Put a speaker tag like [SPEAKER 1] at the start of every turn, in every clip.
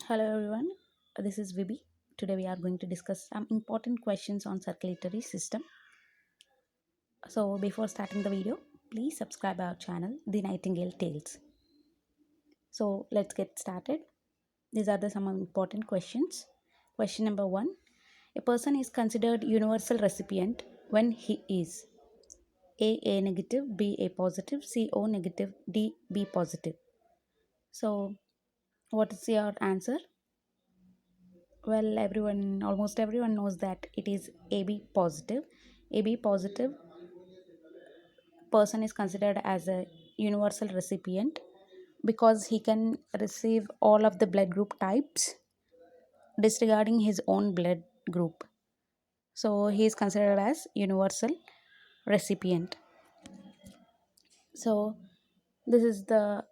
[SPEAKER 1] Hello everyone, this is Vibi. Today we are going to discuss some important questions on circulatory system. So before starting the video, please subscribe our channel, The Nightingale Tales. So let's get started. These are the some important questions. Question number 1. A person is considered universal recipient when he is A negative, B A positive, C O negative, D B positive. So what is your answer? Well, almost everyone knows that it is AB positive. AB positive person is considered as a universal recipient because he can receive all of the blood group types disregarding his own blood group. So he is considered as universal recipient. So this is the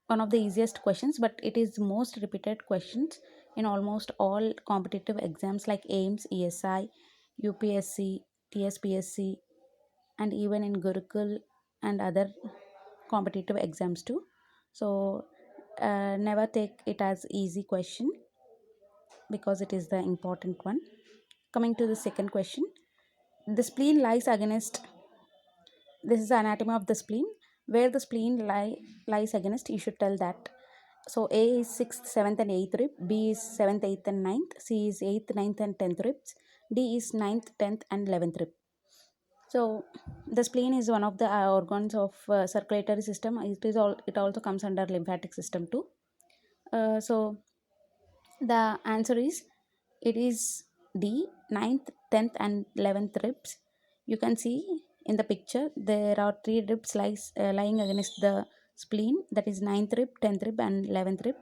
[SPEAKER 1] one of the easiest questions, but it is most repeated questions in almost all competitive exams like AIMS, ESI, UPSC, TSPSC, and even in Gurukul and other competitive exams too. So never take it as easy question because it is the important one. Coming to the second question, the spleen lies against. This is the anatomy of the spleen. Where the lies against, you should tell that. So A is 6th, 7th and 8th rib, B is 7th, 8th and ninth, C is 8th, ninth and 10th ribs, D is ninth, 10th and 11th rib. So the spleen is one of the organs of circulatory system. It also comes under lymphatic system too. So the answer is it is D, ninth, 10th and 11th ribs. You can see in the picture there are three ribs lying against the spleen, that is ninth rib, 10th rib and 11th rib.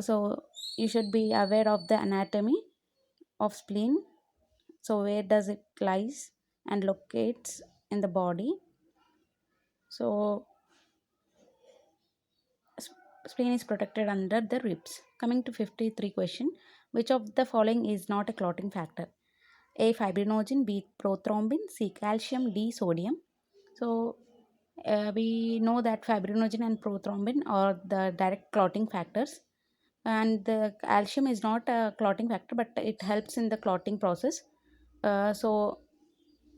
[SPEAKER 1] So you should be aware of the anatomy of spleen. So where does it lies and locates in the body. So spleen is protected under the ribs. Coming to 53 question, which of the following is not a clotting factor? A fibrinogen, B prothrombin, C calcium, D sodium. So we know that fibrinogen and prothrombin are the direct clotting factors, and the calcium is not a clotting factor, but it helps in the clotting process. So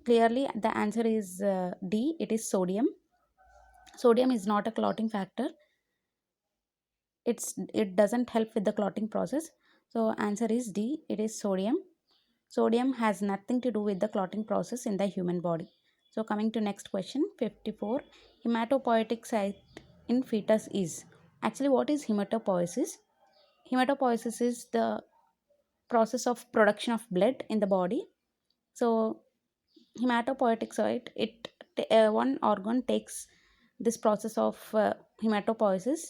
[SPEAKER 1] clearly the answer is D, it is sodium. Sodium is not a clotting factor. It doesn't help with the clotting process. So answer is D, it is sodium. Sodium has nothing to do with the clotting process in the human body. So coming to next question, 54. Hematopoietic site in fetus is. Actually, what is hematopoiesis? Hematopoiesis is the process of production of blood in the body. So hematopoietic site, one organ takes this process of hematopoiesis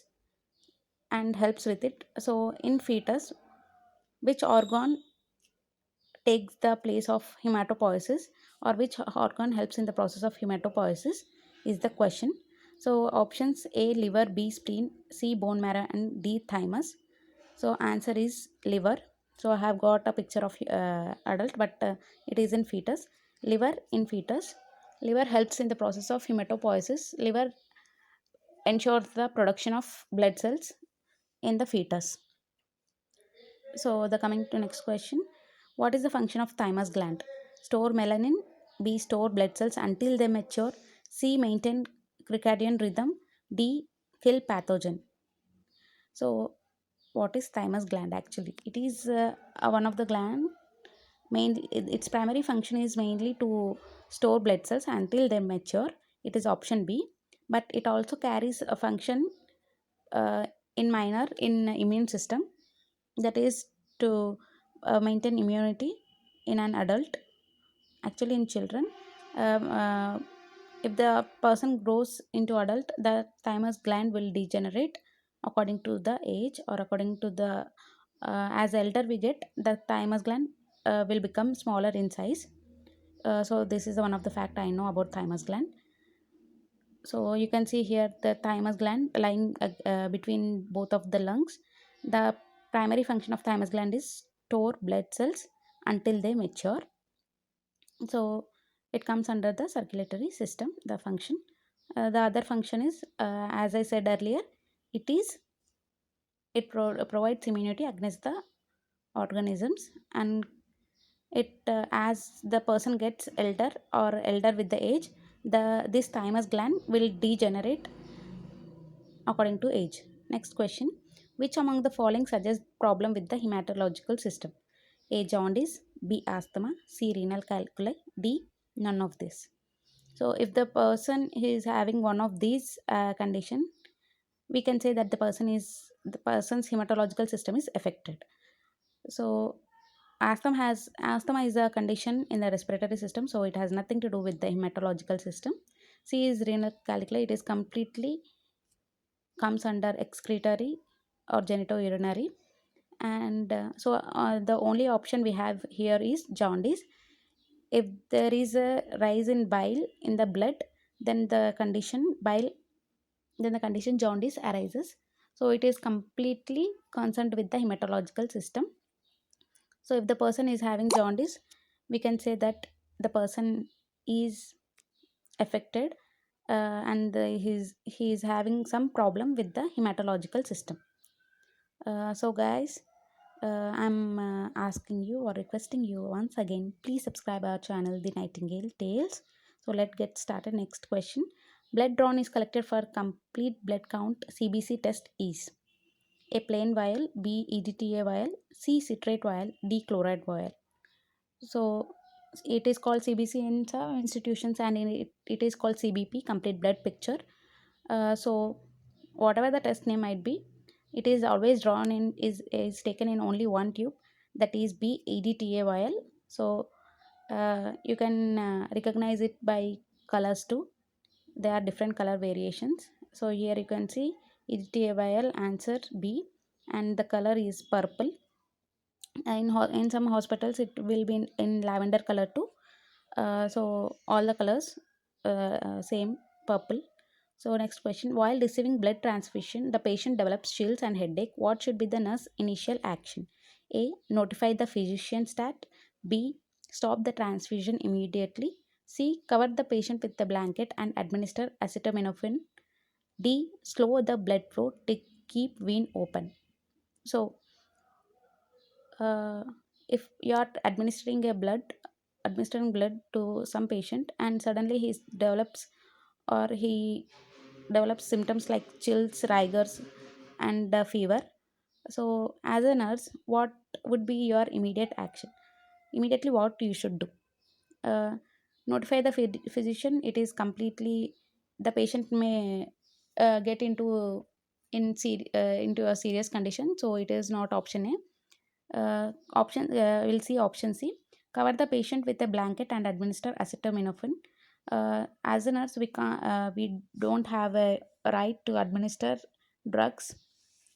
[SPEAKER 1] and helps with it. So in fetus, which organ takes the place of hematopoiesis, or which organ helps in the process of hematopoiesis is the question. So options: A liver, B spleen, C bone marrow and D thymus. So answer is liver. So I have got a picture of adult, but it is in fetus. Liver in fetus. Liver helps in the process of hematopoiesis. Liver ensures the production of blood cells in the fetus. So the coming to next question, what is the function of thymus gland? Store melanin, B store blood cells until they mature, C maintain circadian rhythm, D kill pathogen. So what is thymus gland actually? It is one of the gland. Mainly its primary function is mainly to store blood cells until they mature. It is option B, but it also carries a function uh, in minor in immune system, that is to maintain immunity in an adult. Actually in children, um, uh, if the person grows into adult, the thymus gland will degenerate according to the age, or according to the as elder we get, the thymus gland will become smaller in size. So this is one of the fact I know about thymus gland. So you can see here the thymus gland lying between both of the lungs. The primary function of thymus gland is store blood cells until they mature. So it comes under the circulatory system, the function. The other function is, as I said earlier, it is it provides immunity against the organisms, and it as the person gets elder with the age, this thymus gland will degenerate according to age. Next question: which among the following suggests problem with the hematological system? A, jaundice; B, asthma; C, renal calculi; D, none of this. So if the person is having one of these condition, we can say that the person's hematological system is affected. So asthma is a condition in the respiratory system, so it has nothing to do with the hematological system. C is renal calculi; it is completely comes under excretory or genitourinary. And the only option we have here is jaundice. If there is a rise in bile in the blood, then the condition jaundice arises. So it is completely concerned with the hematological system. So if the person is having jaundice, we can say that the person is affected, and he is having some problem with the hematological system. So guys, I'm asking you or requesting you once again, please subscribe our channel, The Nightingale Tales. So let's get started. Next question: blood drawn is collected for complete blood count CBC test is A, plain vial; B, EDTA vial; C, citrate vial; D, chloride vial. So it is called CBC in some institutions, and it is called CBP, complete blood picture. So whatever the test name might be, it is always drawn in is taken in only one tube, that is B, EDTA vial. So you can recognize it by colors too. There are different color variations. So here you can see EDTA vial, answer B, and the color is purple. In some hospitals it will be in lavender color too. So all the colors same, purple. So next question: while receiving blood transfusion, the patient develops chills and headache. What should be the nurse initial action? A, notify the physician stat; B, stop the transfusion immediately; C, cover the patient with the blanket and administer acetaminophen; D, slow the blood flow to keep vein open. So uh, if you are administering blood to some patient, and suddenly he develops symptoms like chills, rigors, and fever. So as a nurse, what would be your immediate action? Immediately what you should do: uh, notify the physician. It is completely, the patient may get into a serious condition, so it is not option A. We'll see option C: cover the patient with a blanket and administer acetaminophen. As a nurse, we don't have a right to administer drugs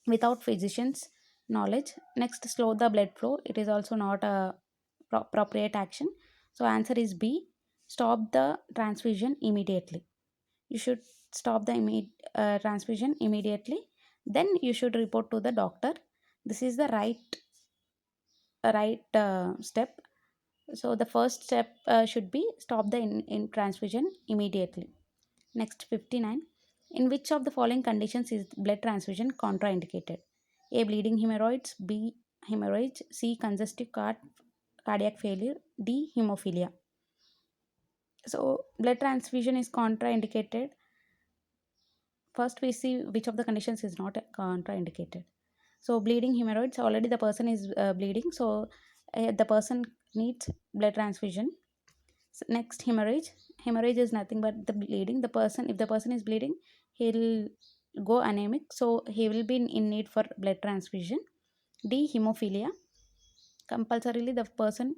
[SPEAKER 1] without physician's knowledge. Next, slow the blood flow. It is also not a appropriate action. So answer is B, stop the transfusion immediately. You should stop the transfusion immediately. Then you should report to the doctor. This is the right step. So the first step should be stop the in transfusion immediately. Next, 59. In which of the following conditions is blood transfusion contraindicated? A, bleeding hemorrhoids; B, hemorrhage; C, congestive cardiac failure; D, hemophilia. So blood transfusion is contraindicated. First we see which of the conditions is not contraindicated. So bleeding hemorrhoids, already the person is bleeding, so the person needs blood transfusion. Next, hemorrhage is nothing but the bleeding. The person If the person is bleeding, he'll go anemic, so he will be in need for blood transfusion. D, hemophilia, compulsorily the person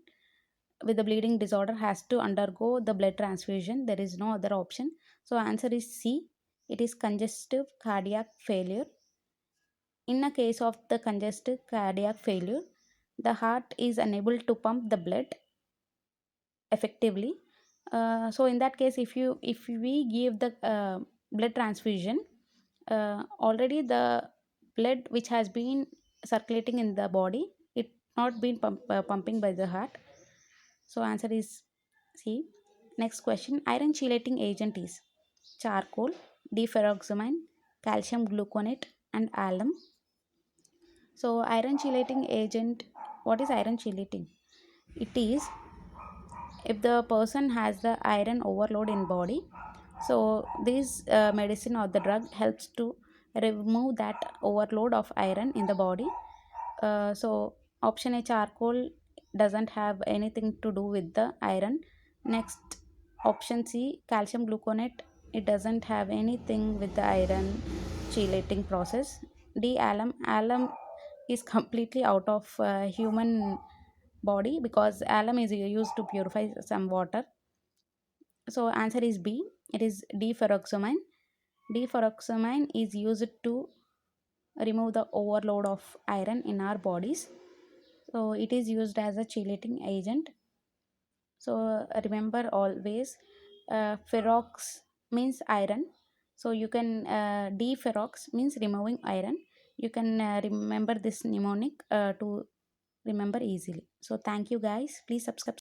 [SPEAKER 1] with the bleeding disorder has to undergo the blood transfusion. There is no other option. So answer is C, it is congestive cardiac failure. In a case of the congestive cardiac failure, the heart is unable to pump the blood effectively. So in that case, if we give the blood transfusion, already the blood which has been circulating in the body, it not been pumping by the heart. So answer is C. Next question: iron chelating agent is charcoal, deferoxamine, calcium gluconate, and alum. So iron chelating agent, what is iron chelating? It is if the person has the iron overload in body, so this medicine or the drug helps to remove that overload of iron in the body. So option A, charcoal doesn't have anything to do with the iron. Next, option C, calcium gluconate, it doesn't have anything with the iron chelating process. D, alum is completely out of human body because alum is used to purify some water. So answer is B, it is deferoxamine. Deferoxamine is used to remove the overload of iron in our bodies. So it is used as a chelating agent. So remember always, ferrox means iron. So you can deferrox means removing iron. You can remember this mnemonic to remember easily. So thank you guys. Please subscribe.